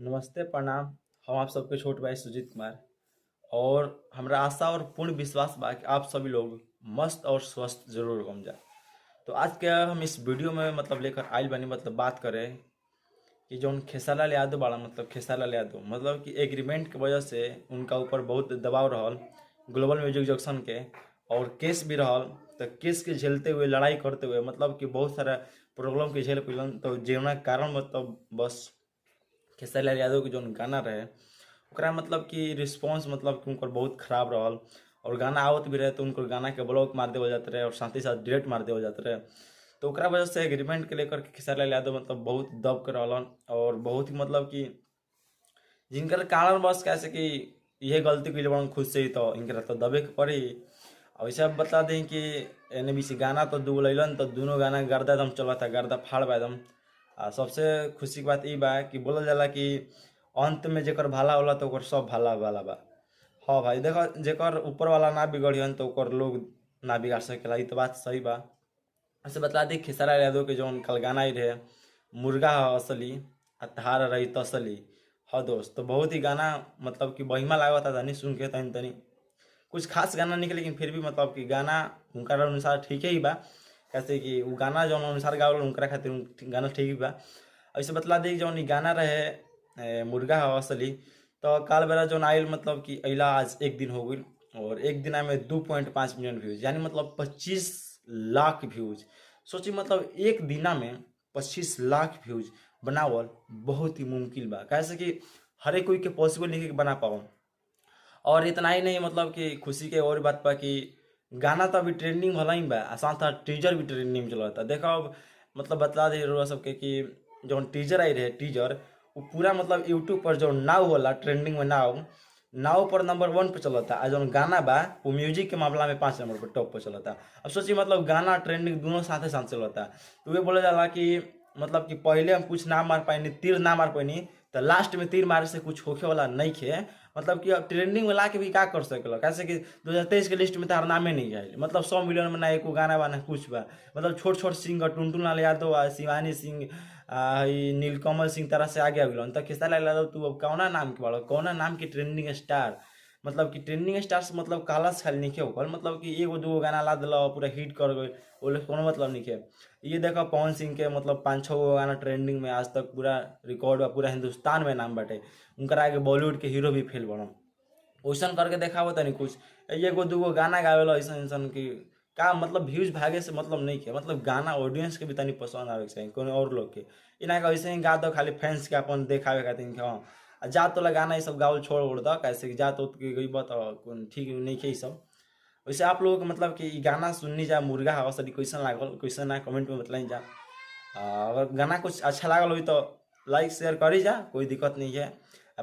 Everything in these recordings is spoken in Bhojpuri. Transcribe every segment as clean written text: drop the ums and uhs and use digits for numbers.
नमस्ते प्रणाम। हम आप सबके छोट भाई सुजीत कुमार और हमरा आशा और पूर्ण विश्वास बा कि आप सभी लोग मस्त और स्वस्थ जरूर होम जा। तो आज के हम इस वीडियो में लेकर आइल बनी बात करें कि जो खेसारी यादव बाड़ा खेसारी यादव कि एग्रीमेंट के वजह से उनका ऊपर बहुत दबाव रहल ग्लोबल म्यूजिक जंक्शन के और केस भी रहल। तो केस के झेलते हुए लड़ाई करते हुए कि बहुत सारा प्रॉब्लम के झेल पैलन। तो जेवना के कारण बस खेसारी यादव के जो गाना रहे ओकरा कि रिस्पॉन्स कि उनकर बहुत खराब रहल और गाना आवत भी रहे तो उनकर गाना के ब्लॉक मार देवल जाते रहे और साथ ही साथ डिलीट मार देवल जाते रहे। तो ओकरा वजह से एग्रीमेंट के लेकर के खेसारी यादव बहुत दब कर रहलन और बहुत ही कि जिनकर कारण बस कैसे कि यह गलती कैले बड़न खुद से ही तो इनकरा तो दबे के पड़ी। और वैसे अब बता दें कि एने बीच गाना तो दू लैलन तो दोनों गाना गर्दा एकदम चलता गर्दा फाड़ बा एकदम। सबसे खुशी की बात ई बा कि बोलल जाला कि अंत में जेकर भाला होला तो ओकर सब भाला वाला बा। हाँ भाई देखो जेकर ऊपर वाला ना बिगड़ियन तो ओकर लोग ना बिगाड़ सकेला, ई तो बात सही बा। ऐसे बता दी खेसारी यादव के जो कल गाना ही रहे मुर्गा ह असली आ तहार रही तसली। हाँ दोस्त, तो बहुत ही गाना कि बहिमा लागता तनी सुन के तनी तनी कुछ खास गाना नहीं लेकिन फिर भी कि गाना उनका अनुसार ठीक ही बा। कैसे कि वो गाना जो अनुसार गावल उनकरा खातिर गाना ठीक ही बा। ऐसे बतला दी जो गाना रहे मुर्गा ह असली तो काल बेरा जो आयल कि अला आज एक दिन हो गई और एक दिन में 2.5 मिलियन व्यूज यानी 25 लाख व्यूज। सोची एक दिना में 25 लाख व्यूज बनावल बहुत ही मुमकिन बा। कैसे कि हर एक कोई के पॉसिबल नहीं कि बना पाओ। और इतना ही नहीं कि खुशी के और बात बा कि गाना तो अभी ट्रेंडिंग भला ही बा आ साथ साथ टीजर भी ट्रेंडिंग में चलता। देखो अब बतला दे रहा सबके कि जो टीजर आई रहे टीजर वो पूरा यूट्यूब पर जो नाव होला ट्रेंडिंग में नाव पर नंबर 1 पे चलता। आ जो गाना बा वो म्यूजिक के मामला में 5 नंबर पर टॉप पर चलता। अब सोचिए गाना ट्रेंडिंग दोनों साथ साथ चलता। तो वे बोला जाला कि कि पहले हम कुछ ना मार पाएनी तीर ना मार पाएनी तो लास्ट में तीर मारे से कुछ होखे वाला नहीं खे। कि अब ट्रेंडिंग में ला के भी क्या कर सकेला। कैसे कि 2023 के लिस्ट में तार नामे नहीं आए 100 मिलियन में ना एको गाना बा ना कुछ बा। छोट छोट सिंगर टुनटुन लाल यादव शिवानी सिंह नीलकमल सिंह तरह से आगे अगलन। तो खेसारी यादव तू अब कौना नाम के बाड़ो कौना नाम के ट्रेंडिंग स्टार कि ट्रेंडिंग स्टार से काला से खाली नहीं होकर कि एगो दूगो गाना ला दिल पूरा हिट कर गए वो कोनो नहीं है। ये देखो पवन सिंह के 5-6 गो गाना ट्रेंडिंग में आज तक पूरा रिकॉर्ड बा पूरा हिंदुस्तान में नाम बाटे। उनका आगे बॉलीवुड के हीरो भी फेल बनम वैसन करके देखावो तनी कुछ एगो दूगो गाना गावेला ऐसा कि का व्यूज भागे से नहीं के गाना ऑडियंस के भी तनी पसंद आवे के चाहिए कोनो और लोग के इना के ऐसे ही गा दो खाली फैंस के अपन देखावे खातिर। हाँ जा तो गाना ये सब गावल छोड़ उड़ दो कैसे कि जा तो गई तो ठीक नहीं के सब। वैसे आप लोग कि गाना सुननी जा मुर्गा हवा सदी क्वेश्चन लागल क्वेश्चन ना कमेंट में बताई जा। अगर गाना कुछ अच्छा लागल हो तो लाइक शेयर करी जा कोई दिक्कत नहीं है।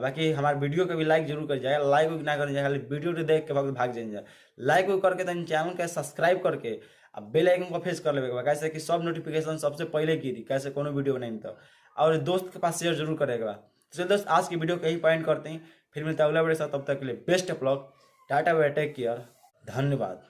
बाकी हमारे वीडियो के भी लाइक जरूर कर जाएगा। लाइक ना कर जाए खाली वीडियो तो देख के भाग जाए लाइक करके तनी चैनल के सब्सक्राइब करके अब बेल आइकन को प्रेस कर लेगा कैसे कि सब नोटिफिकेशन सबसे पहले गिरी कैसे कोनो वीडियो बनाई तो और दोस्त के पास शेयर जरूर करेगा। तो दोस्त आज की वीडियो को यही पॉइंट करते हैं फिर मिलता है अगला वीडियो साथ तब तक के लिए best of luck tata bye take care धन्यवाद।